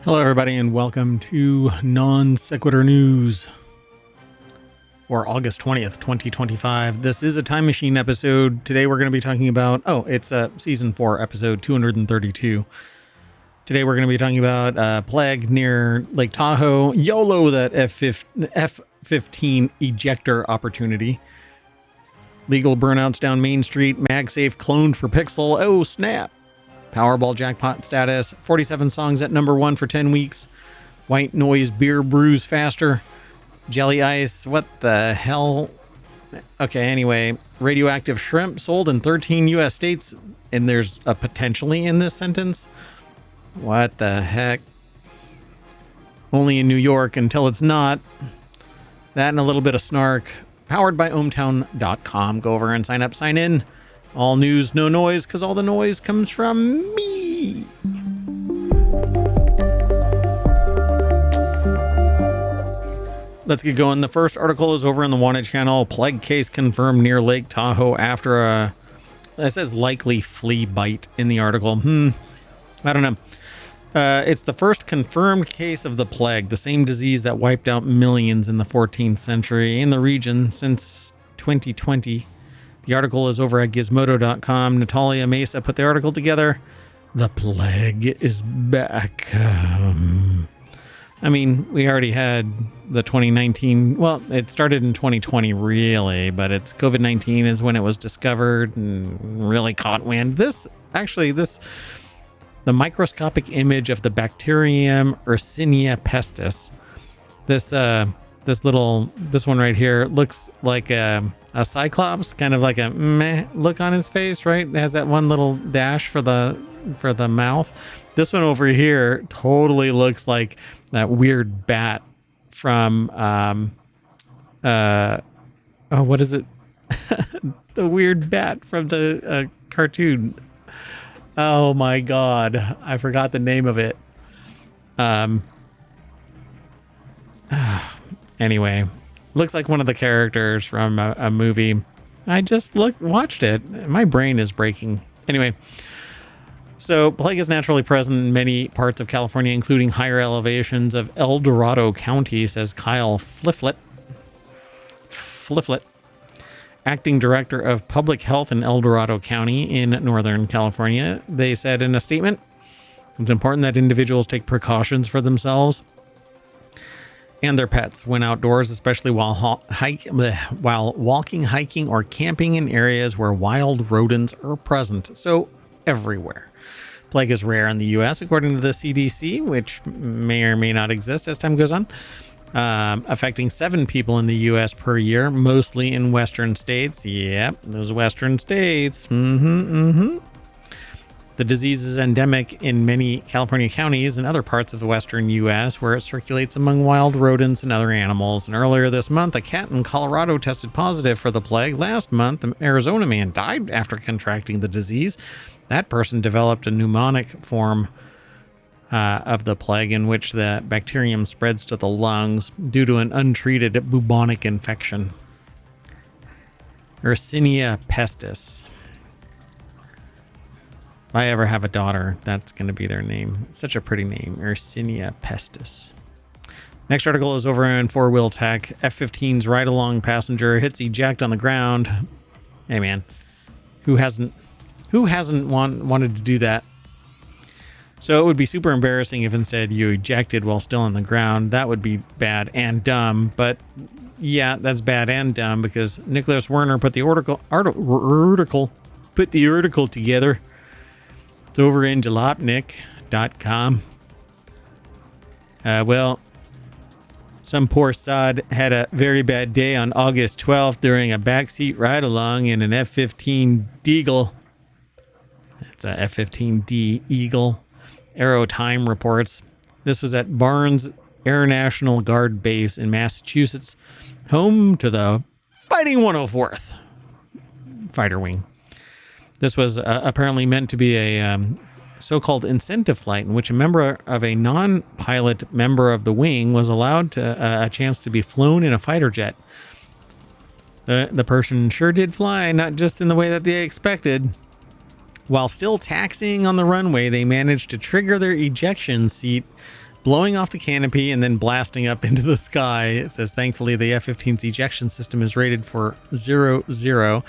Hello, everybody, and welcome to Non Sequitur News for August 20th, 2025. This is a Time Machine episode. Today we're going to be talking about, it's Season 4, Episode 232. Today we're going to be talking about a plague near Lake Tahoe, YOLO, that F-15 ejector opportunity, legal burnouts down Main Street, MagSafe cloned for Pixel, oh snap, Powerball jackpot status, 47 songs at number 1 for 10 weeks, white noise beer brews faster, jelly ice, what the hell? Okay, anyway, radioactive shrimp sold in 13 U.S. states, and there's a potentially in this sentence. What the heck? Only in New York until it's not. That and a little bit of snark. Powered by ohmTown.com. Go over and sign up, sign in. All news, no noise, because all the noise comes from me. Let's get going. The first article is over in the Wanted channel. Plague case confirmed near Lake Tahoe after it says likely flea bite in the article. I don't know. It's the first confirmed case of the plague, the same disease that wiped out millions in the 14th century in the region since 2020. The article is over at gizmodo.com. Natalia Mesa put the article together. The plague is back. We already had the 2019. Well, it started in 2020, really, but it's COVID-19 is when it was discovered and really caught wind. The microscopic image of the bacterium Yersinia pestis. This one right here looks like a cyclops, kind of like a meh look on his face, right? It has that one little dash for the mouth. This one over here totally looks like that weird bat from what is it? The weird bat from the cartoon. Oh my god, I forgot the name of it. Anyway, looks like one of the characters from a movie. I just watched it. My brain is breaking. Anyway, so plague is naturally present in many parts of California, including higher elevations of El Dorado County, says Kyle Fliflet, acting director of public health in El Dorado County in Northern California. They said in a statement, it's important that individuals take precautions for themselves and their pets when outdoors, especially while walking, hiking, or camping in areas where wild rodents are present. So everywhere. Plague is rare in the U.S., according to the CDC, which may or may not exist as time goes on. Affecting 7 people in the U.S. per year, mostly in western states. Yep, those western states. The disease is endemic in many California counties and other parts of the western U.S. where it circulates among wild rodents and other animals. And earlier this month, a cat in Colorado tested positive for the plague. Last month, an Arizona man died after contracting the disease. That person developed a pneumonic form of the plague in which the bacterium spreads to the lungs due to an untreated bubonic infection. Yersinia pestis. If I ever have a daughter, that's going to be their name. It's such a pretty name, Yersinia pestis. Next article is over in FourWheelTech. F-15's ride-along passenger hits eject on the ground. Hey man, who hasn't wanted to do that? So it would be super embarrassing if instead you ejected while still on the ground. That would be bad and dumb. But yeah, that's bad and dumb because Nicholas Werner put the article together. It's over in jalopnik.com. Some poor sod had a very bad day on August 12th during a backseat ride-along in an F-15 Deagle. It's a F-15D Eagle. Aero Time reports this was at Barnes Air National Guard Base in Massachusetts, home to the Fighting 104th Fighter Wing. This was apparently meant to be a so-called incentive flight in which a member of a non-pilot member of the wing was allowed to a chance to be flown in a fighter jet. The person sure did fly, not just in the way that they expected. While still taxiing on the runway, they managed to trigger their ejection seat blowing off the canopy and then blasting up into the sky. It says, thankfully, the F-15's ejection system is rated for 0-0,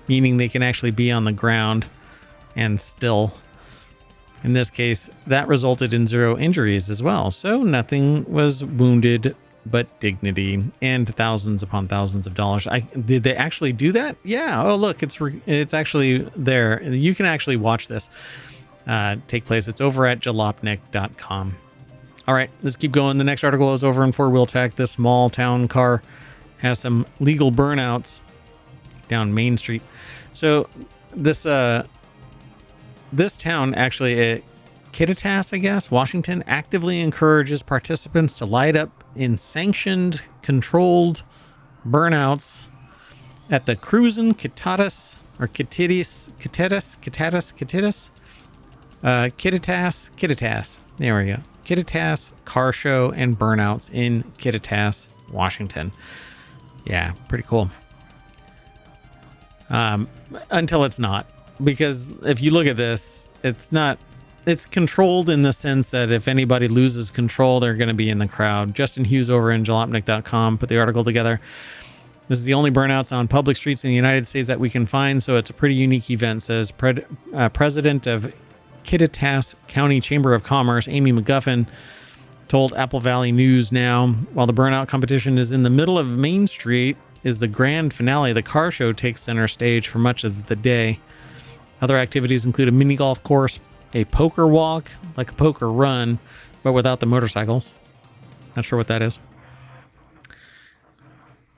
meaning they can actually be on the ground and still. In this case, that resulted in 0 injuries as well. So nothing was wounded but dignity and thousands upon thousands of dollars. Did they actually do that? Yeah. Oh, look, it's actually there. You can actually watch this take place. It's over at jalopnik.com. All right, let's keep going. The next article is over in FourWheelTech. This small town car has some legal burnouts down Main Street. So this town, actually, Kittitas, I guess, Washington, actively encourages participants to light up in sanctioned, controlled burnouts at the Cruisin' Kittitas Kittitas. There we go. Kittitas car show and burnouts in Kittitas, Washington. Yeah, pretty cool. Until it's not, because if you look at this, it's controlled in the sense that if anybody loses control, they're going to be in the crowd. Justin Hughes over in jalopnik.com put the article together. This is the only burnouts on public streets in the United States that we can find, so it's a pretty unique event, says President of Kittitas County Chamber of Commerce, Amy McGuffin, told Apple Valley News Now. While the burnout competition is in the middle of Main Street, is the grand finale. The car show takes center stage for much of the day. Other activities include a mini golf course, a poker walk, like a poker run, but without the motorcycles. Not sure what that is.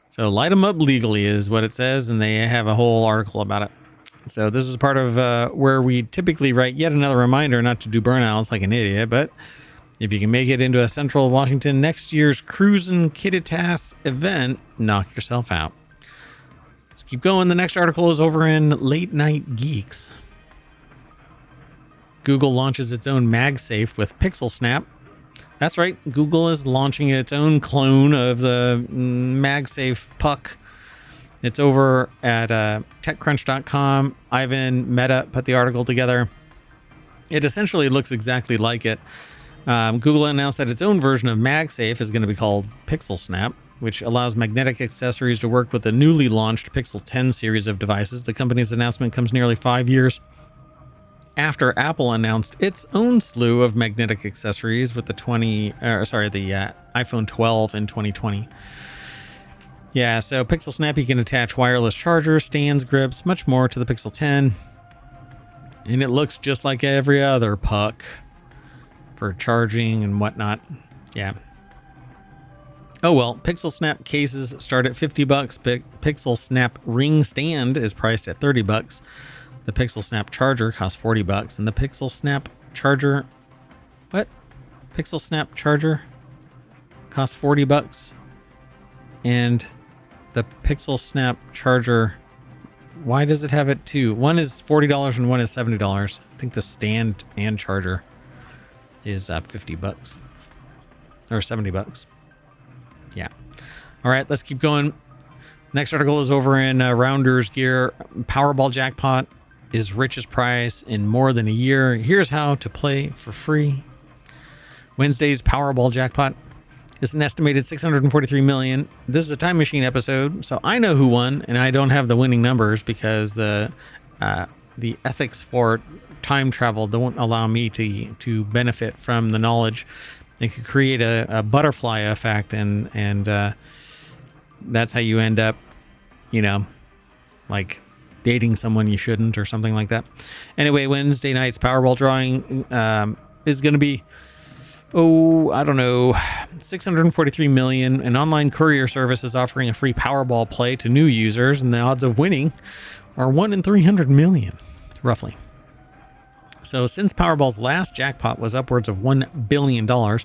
So light them up legally is what it says, and they have a whole article about it. So this is part of where we typically write yet another reminder not to do burnouts like an idiot, but if you can make it into a Central Washington next year's Cruisin' Kittitas event, knock yourself out. Let's keep going. The next article is over in Late Night Geeks. Google launches its own MagSafe with Pixel Snap. That's right, Google is launching its own clone of the MagSafe puck. It's over at TechCrunch.com. Ivan Mehta put the article together. It essentially looks exactly like it. Google announced that its own version of MagSafe is going to be called Pixel Snap, which allows magnetic accessories to work with the newly launched Pixel 10 series of devices. The company's announcement comes nearly 5 years after Apple announced its own slew of magnetic accessories with the iPhone 12 in 2020. Yeah, so Pixel Snap, you can attach wireless chargers, stands, grips, much more to the Pixel 10. And it looks just like every other puck for charging and whatnot. Yeah. Oh well, Pixel Snap cases start at $50. Pixel Snap ring stand is priced at $30. The Pixel Snap charger costs $40. And the Pixel Snap charger... What? Pixel Snap charger costs $40. And the Pixel Snap charger, why does it have it two? One is $40 and one is $70. I think the stand and charger is $50 or $70. Yeah. All right, let's keep going. Next article is over in Rounders Gear. Powerball jackpot is richest prize in more than a year. Here's how to play for free. Wednesday's Powerball jackpot is an estimated $643 million. This is a time machine episode, so I know who won, and I don't have the winning numbers because the ethics for time travel don't allow me to benefit from the knowledge. It could create a butterfly effect, and that's how you end up, like dating someone you shouldn't or something like that. Anyway, Wednesday night's Powerball drawing is going to be, I don't know, $643 million. An online courier service is offering a free Powerball play to new users, and the odds of winning are 1 in 300 million, roughly. So since Powerball's last jackpot was upwards of $1 billion, the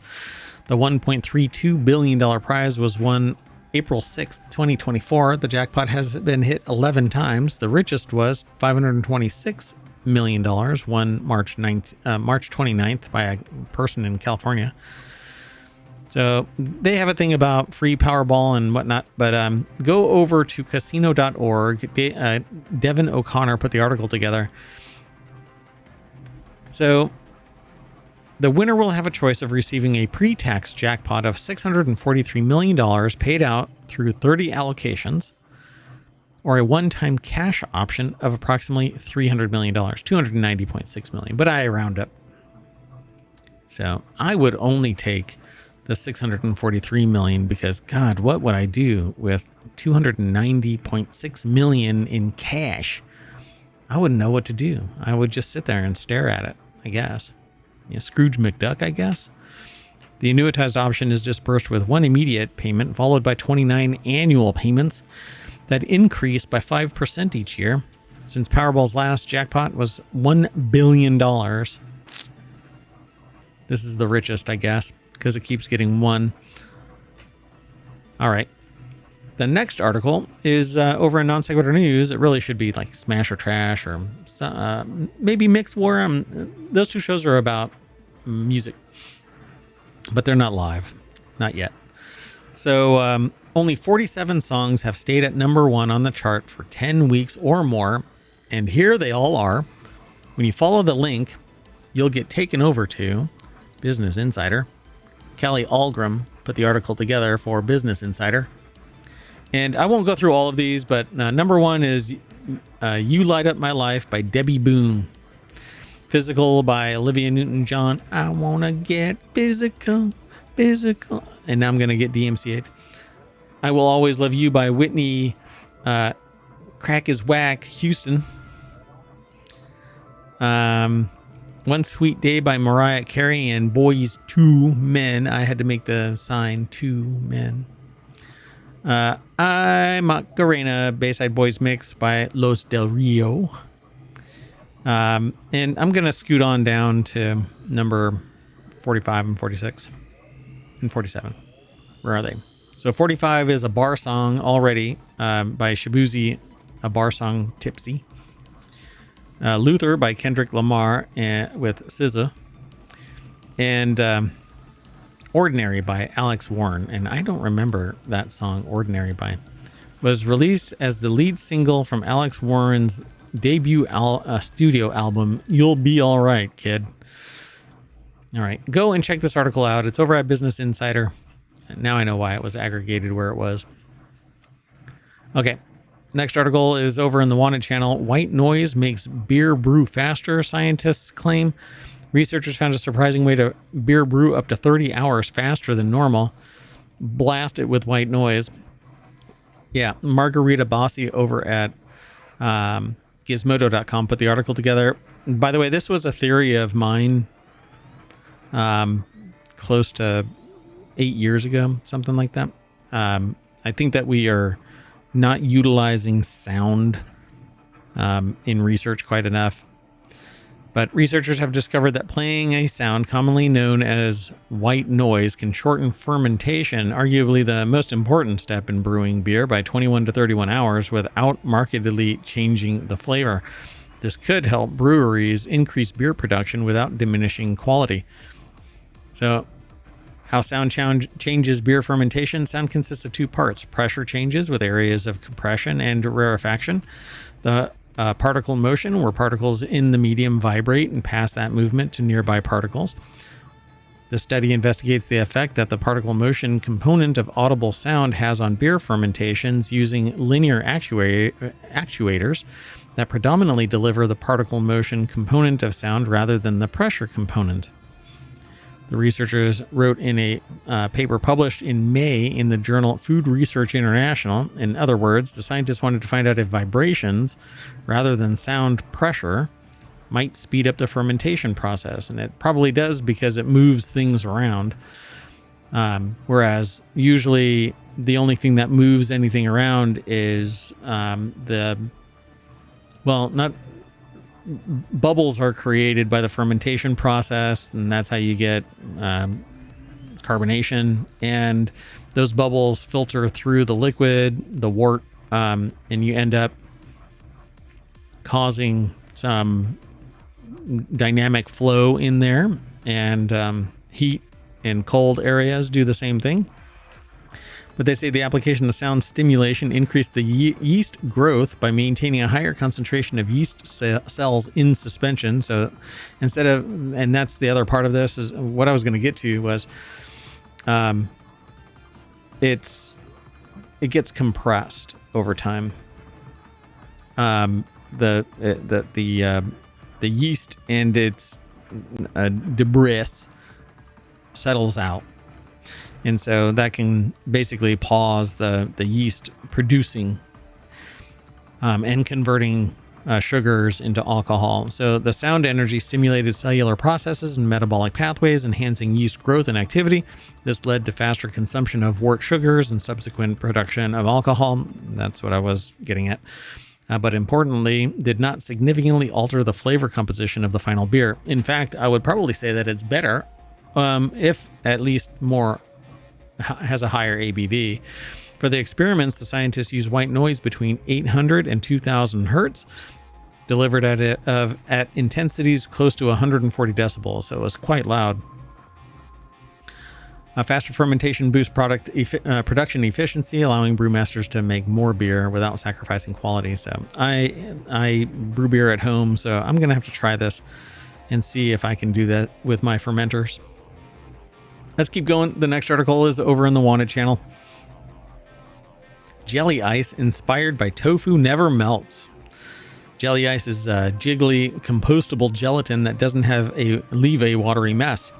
$1.32 billion prize was won April 6th, 2024. The jackpot has been hit 11 times. The richest was $526 million, won March 29th by a person in California. So they have a thing about free Powerball and whatnot, but go over to casino.org. Devin O'Connor put the article together. So The winner will have a choice of receiving a pre-tax jackpot of $643 million paid out through 30 allocations, or a one-time cash option of approximately $300 million, $290.6 million, but I round up. So I would only take the 643 million because, God, what would I do with 290.6 million in cash? I wouldn't know what to do. I would just sit there and stare at it, I guess. Scrooge McDuck, I guess. The annuitized option is dispersed with one immediate payment, followed by 29 annual payments that increase by 5% each year. Since Powerball's last jackpot was $1 billion. This is the richest, I guess, because it keeps getting one. All right. The next article is over in Non Sequitur News. It really should be like Smash or Trash or maybe Mix War. Those two shows are about music, but they're not live. Not yet. So only 47 songs have stayed at number one on the chart for 10 weeks or more. And here they all are. When you follow the link, you'll get taken over to Business Insider. Kelly Algram put the article together for Business Insider. And I won't go through all of these, but number one is You Light Up My Life by Debbie Boone. Physical by Olivia Newton-John. I want to get physical. And now I'm going to get DMCA'd. I Will Always Love You by Whitney Crack is Whack Houston. One Sweet Day by Mariah Carey and Boys II Men. I had to make the sign 2 men. I Macarena Bayside Boys Mix by Los Del Rio. And I'm going to scoot on down to number 45 and 46 and 47. Where are they? So 45 is a bar song already by Shabuzi, a bar song Tipsy. Luther by Kendrick Lamar with SZA. And Ordinary by Alex Warren. And I don't remember that song, Ordinary by. Was released as the lead single from Alex Warren's debut studio album, You'll Be All Right, Kid. All right, go and check this article out. It's over at Business Insider. Now I know why it was aggregated where it was. Okay, next article is over in the Wanted channel. White noise makes beer brew faster, scientists claim. Researchers found a surprising way to beer brew up to 30 hours faster than normal. Blast it with white noise. Yeah, Margarita Bossi over at Gizmodo.com put the article together. By the way, this was a theory of mine close to 8 years ago, something like that. I think that we are not utilizing sound in research quite enough. But researchers have discovered that playing a sound commonly known as white noise can shorten fermentation, arguably the most important step in brewing beer, by 21 to 31 hours without markedly changing the flavor. This could help breweries increase beer production without diminishing quality. So, how sound changes beer fermentation? Sound consists of two parts: pressure changes with areas of compression and rarefaction. The particle motion, where particles in the medium vibrate and pass that movement to nearby particles. The study investigates the effect that the particle motion component of audible sound has on beer fermentations using linear actuators that predominantly deliver the particle motion component of sound rather than the pressure component. The researchers wrote in a paper published in May in the journal Food Research International. In other words, the scientists wanted to find out if vibrations, rather than sound pressure, might speed up the fermentation process. And it probably does because it moves things around. Whereas usually the only thing that moves anything around is bubbles are created by the fermentation process, and that's how you get carbonation, and those bubbles filter through the liquid, the wort, and you end up causing some dynamic flow in there, and heat and cold areas do the same thing. But they say the application of sound stimulation increased the yeast growth by maintaining a higher concentration of yeast cells in suspension. So instead of, and that's the other part of this, is what I was going to get to was, it gets compressed over time. The yeast and its debris settles out. And so that can basically pause the yeast producing and converting sugars into alcohol. So the sound energy stimulated cellular processes and metabolic pathways, enhancing yeast growth and activity. This led to faster consumption of wort sugars and subsequent production of alcohol. That's what I was getting at. But importantly, did not significantly alter the flavor composition of the final beer. In fact, I would probably say that it's better, if at least more has a higher ABV. For the experiments, the scientists used white noise between 800 and 2000 hertz, delivered at intensities close to 140 decibels, so it was quite loud. A faster fermentation boosts production efficiency, allowing brewmasters to make more beer without sacrificing quality. So I brew beer at home, so I'm going to have to try this and see if I can do that with my fermenters. Let's keep going. The next article is over in the Wanted channel. Jelly ice inspired by tofu never melts. Jelly ice is jiggly, compostable gelatin that doesn't leave a watery mess.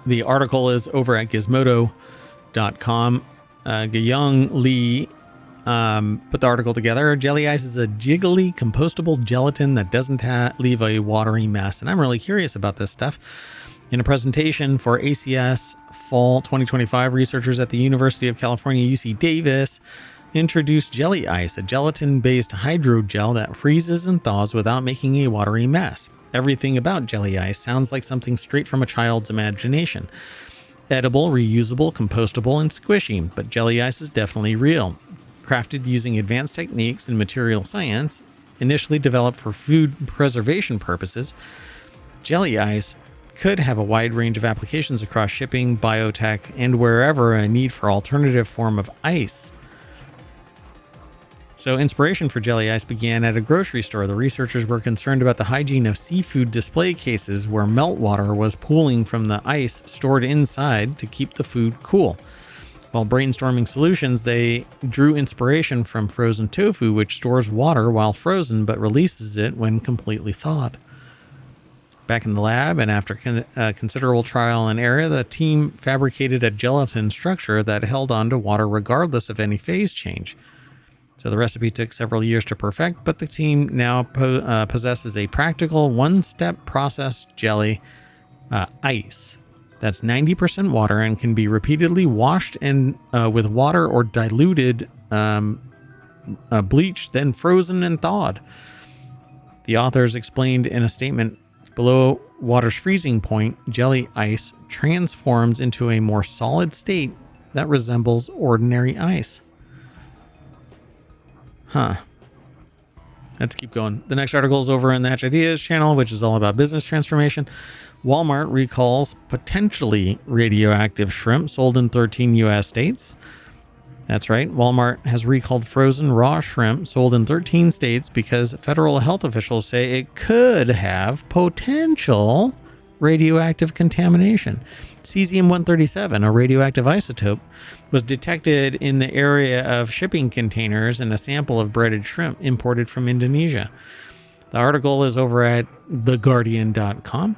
The article is over at gizmodo.com. Guyong Lee put the article together. Jelly ice is a jiggly, compostable gelatin that doesn't leave a watery mess. And I'm really curious about this stuff. In a presentation for ACS Fall 2025, researchers at the University of California, UC Davis, introduced jelly ice, a gelatin-based hydrogel that freezes and thaws without making a watery mess. Everything about jelly ice sounds like something straight from a child's imagination. Edible, reusable, compostable, and squishy, but jelly ice is definitely real. Crafted using advanced techniques in material science, initially developed for food preservation purposes, jelly ice could have a wide range of applications across shipping, biotech, and wherever a need for alternative form of ice. So inspiration for jelly ice began at a grocery store. The researchers were concerned about the hygiene of seafood display cases where meltwater was pooling from the ice stored inside to keep the food cool. While brainstorming solutions, they drew inspiration from frozen tofu, which stores water while frozen but releases it when completely thawed. Back in the lab, and after considerable trial and error, the team fabricated a gelatin structure that held on to water regardless of any phase change. So the recipe took several years to perfect, but the team now possesses a practical one-step processed jelly ice that's 90% water and can be repeatedly washed with water or diluted bleach, then frozen and thawed. The authors explained in a statement, below water's freezing point, jelly ice transforms into a more solid state that resembles ordinary ice. Let's keep going. The next article is over in the Hatch Ideas channel, which is all about business transformation. Walmart recalls potentially radioactive shrimp sold in 13 U.S. states. That's right. Walmart has recalled frozen raw shrimp sold in 13 states because federal health officials say it could have potential radioactive contamination. Cesium-137, a radioactive isotope, was detected in the area of shipping containers in a sample of breaded shrimp imported from Indonesia. The article is over at theguardian.com.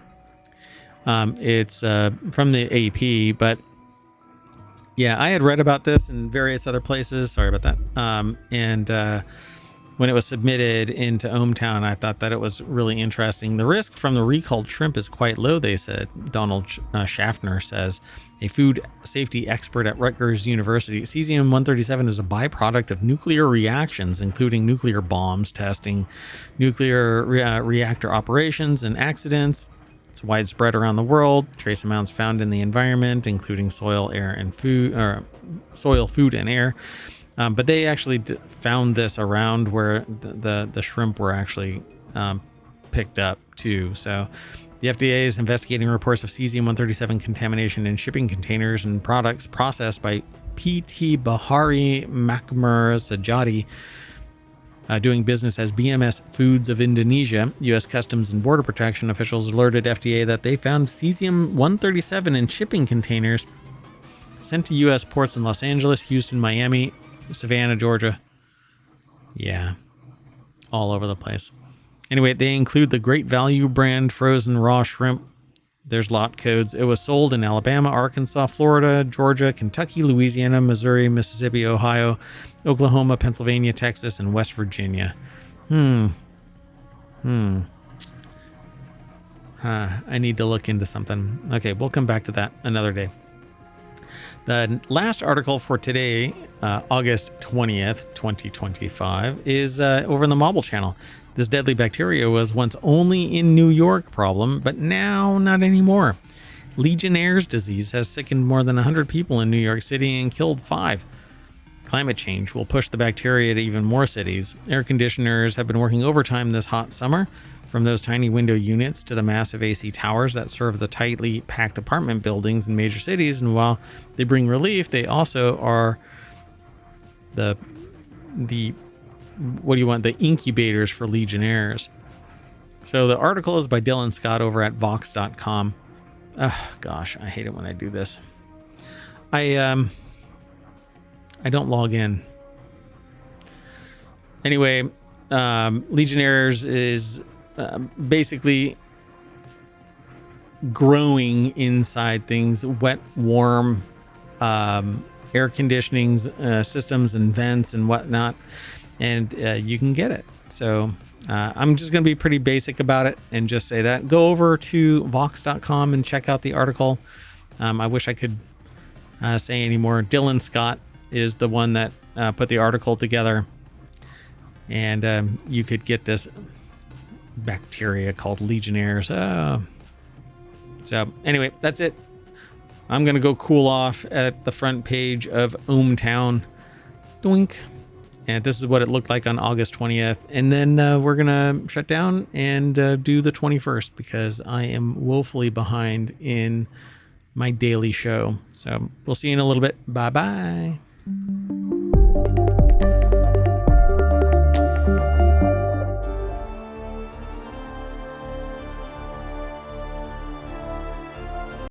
It's from the AP, but yeah, I had read about this in various other places. Sorry about that. And when it was submitted into ohmTown, I thought that it was really interesting. The risk from the recalled shrimp is quite low, they said. Donald Schaffner says, a food safety expert at Rutgers University. Cesium-137 is a byproduct of nuclear reactions, including nuclear bombs testing, nuclear reactor operations, and accidents. It's widespread around the world. Trace amounts found in the environment, including soil, air, and food, or soil, food, and air. But they actually found this around where the shrimp were actually picked up too. So the FDA is investigating reports of cesium-137 contamination in shipping containers and products processed by PT Bahari Makmur Sajati, doing business as BMS Foods of Indonesia. U.S. Customs and Border Protection officials alerted FDA that they found cesium-137 in shipping containers sent to U.S. ports in Los Angeles, Houston, Miami, Savannah, Georgia. Yeah, all over the place. Anyway, they include the Great Value brand frozen raw shrimp. There's lot codes. It was sold in Alabama, Arkansas, Florida, Georgia, Kentucky, Louisiana, Missouri, Mississippi, Ohio, Oklahoma, Pennsylvania, Texas, and West Virginia. I need to look into something. Okay, we'll come back to that another day. The last article for today, August 20th, 2025, is over in the Mobile channel. This deadly bacteria was once only in New York problem, but now not anymore. Legionnaire's disease has sickened more than 100 people in New York City and killed 5. Climate change will push the bacteria to even more cities. Air conditioners have been working overtime this hot summer, from those tiny window units to the massive AC towers that serve the tightly packed apartment buildings in major cities. And while they bring relief, they also are the incubators for Legionnaires. So the article is by Dylan Scott over at Vox.com. Gosh, I hate it when I do this. I don't log in. Anyway, Legionnaires is basically growing inside things, wet, warm, air conditioning systems and vents and whatnot, and you can get it. So I'm just going to be pretty basic about it and just say that. Go over to Vox.com and check out the article. I wish I could say any more. Dylan Scott is the one that put the article together, and you could get this bacteria called Legionnaires. So anyway, that's it. I'm going to go cool off at the front page of ohmTown. Doink. And this is what it looked like on August 20th. And then we're going to shut down and do the 21st because I am woefully behind in my daily show. So we'll see you in a little bit. Bye-bye.